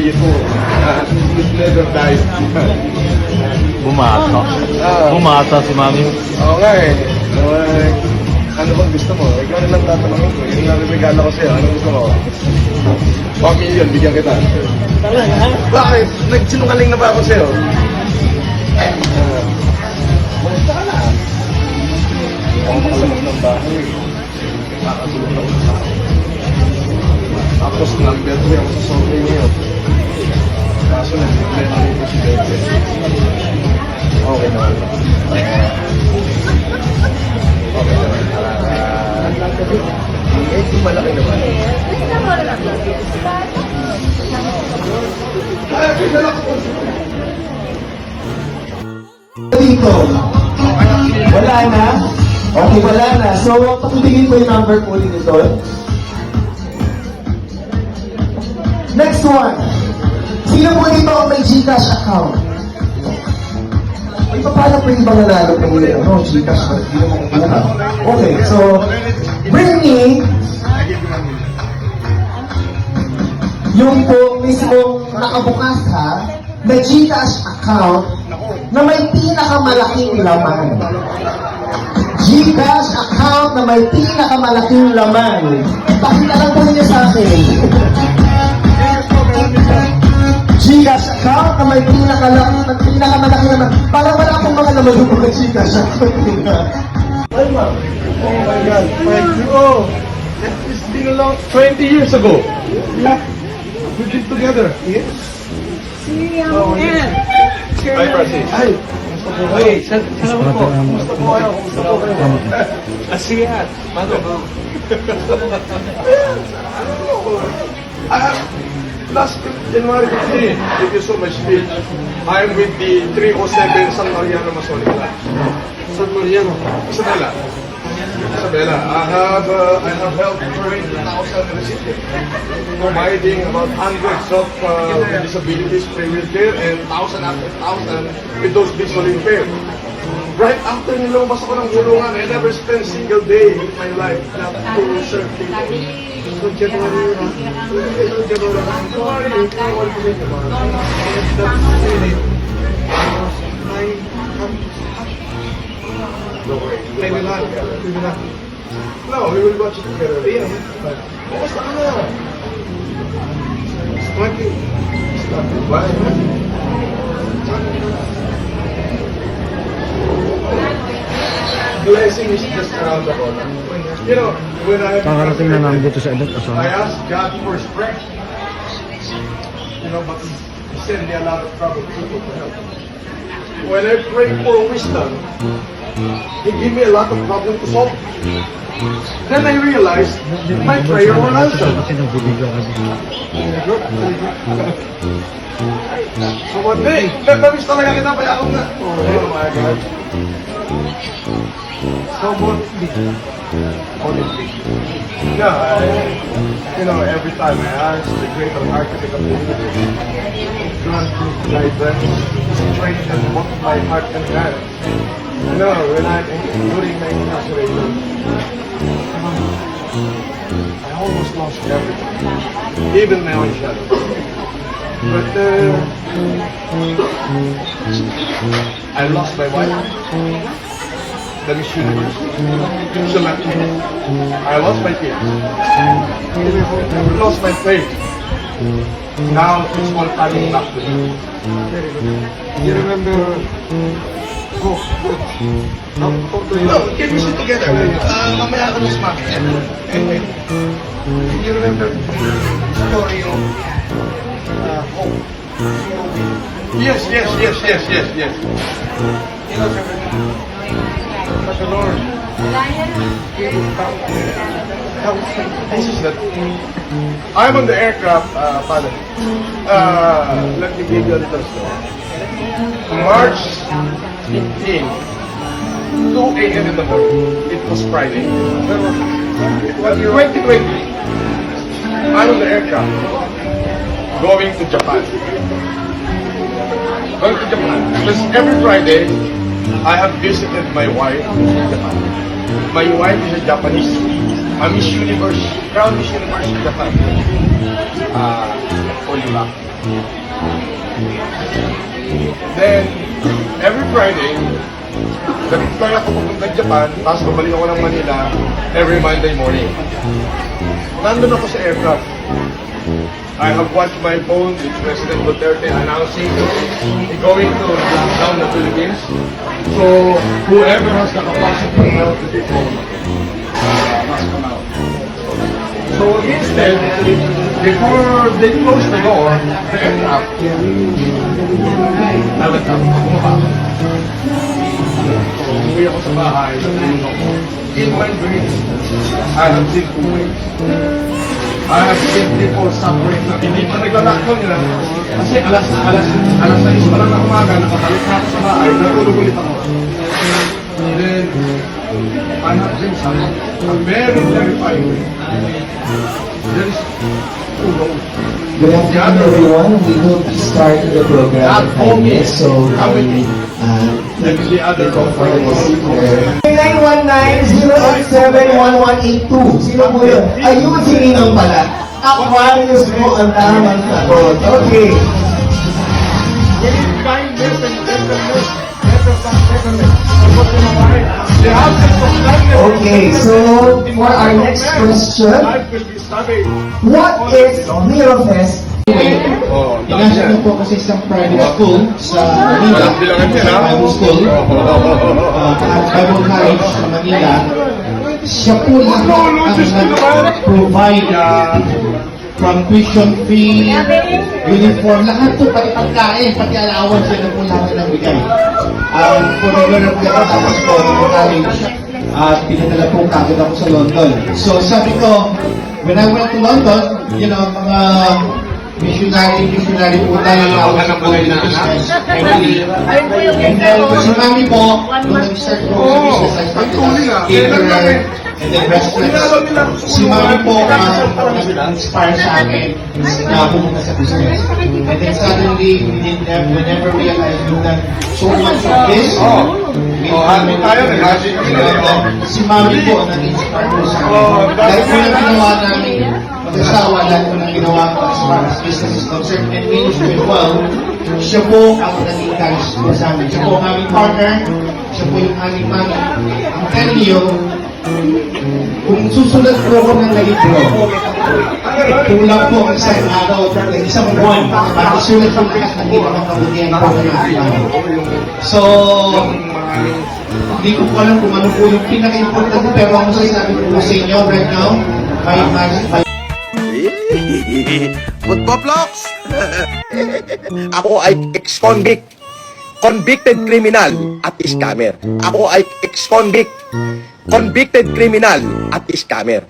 beautiful. It never dies. Bumata. Bumata si Mami. Oo nga eh. Ano bang gusto mo? Ikaw na lang tatanungin ko. Yung nariregalo ko sa'yo, ano gusto mo? 1 million, bigyan kita. Talaga? Bakit? Nagsinungaling na ba ako sa'yo? Basta ka na. Ako malamag ng bahay. Nakakagulong na ulit ako. Tapos number 3 ako sa sobrang niyo. Kaso nag-problema ng presidente. Okay naman. Okay naman. Medyo malaki naman. Dito. Wala na? Okay, wala na. So, pakibigin ko yung number po din ito. Next one. Sino po dito ang may Gcash account? Ay, paano po yung mga nanalo po yun? No, Gcash. Hindi naman kung lahat. Okay, so, bring me yung po mismong nakabukas ha, na Gcash account na may pinakamalaking laman. Gcash account na may pinakamalaking laman. Pakita lang po niyo sa akin. Gcash account na may pinakamalaki naman. Parang wala akong mga naman yung mga Gcash account. Ay, ma'am. Oh my God. Oh, it's been a long 20 years ago. Yeah. We've been together. Yes. Oh, yeah. Hi, Francis. Hi. Hey, salamat po. Kumusta po kayo? Kumusta po kayo? Asiya. Bago. Last January 15, if you saw my speech, I am with the 307 San Mariano Masolita. San Mariano. Isabela. Isabela. I have helped 20,000 recipients, providing about hundreds of disabilities free wheelchair and thousand after thousand with those visually impaired. Right after nilabas ako ng kulungan, I never spent a single day in my life not to serve people. So, January, No, we will watch it together. Yeah. Kumusta ka na? Smarty. Blessing is just around the corner. You know, when I Kakarating na namin dito sa edad. I asked God for strength. You know, but He sent me a lot of trouble people to help. When I pray for wisdom, He gave me a lot of problems to solve. Then I realized my prayer was answered. Kasi nagbibigay ka dito. So one day, namiss talaga kita, kaya ako nga. Oh my God. Someone Olympic. Yeah, you know, every time I ask the great architect of the universe, grant me guidance, strength, and both my heart and hand. You know, when I'm during my incarceration, I almost lost everything, even my own shadow. But I lost my wife, the Miss Universe. She left me. I lost my kids. I lost my faith. Now it's all coming back to me. You remember... Oh, No, can we sit together? Mamaya ako mas mami. you remember the story of Hope? Yes. You know, but the Lord gave us back This is that. I'm on the aircraft, father. Let me give you a little story. March 15, 2 a.m. in the morning. It was Friday. It was 2020. I'm on the aircraft going to Japan. Because every Friday, I have visited my wife in Japan. My wife is a Japanese, a Miss Universe, Crown Miss Universe in Japan. Oliva. Then, every Friday, nag-fly ako papuntang Japan, tapos babalik ako ng Manila every Monday morning. Nandun ako sa aircraft. I have watched my phone with President Duterte announcing going to lock down the Philippines. So, whoever has the capacity to help the people must come out. So instead, before they close the door, the aircraft, I went up, bumaba. So, umuwi ako sa bahay, natulog ako. In my dream, I have seen two ways. I have seen people suffering na hindi pa naglalakon nila. Kasi alas 6 pa lang ng umaga, nakabalik na ako sa bahay, natulog ulit ako. And then, I have seen something, a very terrifying way. There is two roads. Good afternoon, everyone. We will be starting the program in 5 minutes, so Then the other road for the seat there. 919-087-1182. Sino po yun? Ayun, si Ninang pala. Aquarius po ang tamang sagot. Okay. We need kindness and gentleness. They have to comply. Okay, so for our next question, Life will be savage. what is Mirofest? Oh, Pinasok ko po kasi isang private school sa Manila, Bilangan yan, ha? Bible school, Bible College sa Manila. Siya po lang ang nag-provide from tuition fee, uniform, lahat po, pati pagkain, pati allowance, yun ang po namin nagbigay. Po regular po ako tapos po ng college, pinadala po kagad ako sa London. So sabi ko, when I went to London, you know, mga missionary po tayo na ako sa buhay na business. And then, si mami po, nung nag-start po sa business, I started as caterer and then restaurants. Si mami po, nag-inspire sa akin na pumunta sa business. And then suddenly, we never realized we've done so much of this. happy tayo, nag-happy kami na. Si mami po, nag-inspire po sa akin. Dahil po na ginawa namin, mag-asawa, dahil po na ginawa ko as far as business is concerned and ministry as well, siya po ang nag-encourage po sa amin. Siya po ang aming partner, siya po yung aming mami. I'm telling you, kung susulat po ako ng libro, kulang po ang isang araw, isang buwan, para isulat po lahat ng ibang kabutihan po ng aming mami. So, hindi ko po alam kung ano po yung pinaka-importante, pero ang masasabi ko po sa inyo right now, my Putpoploks! Ako ay ex-convict, convicted criminal at scammer. Ako ay ex-convict, convicted criminal at scammer.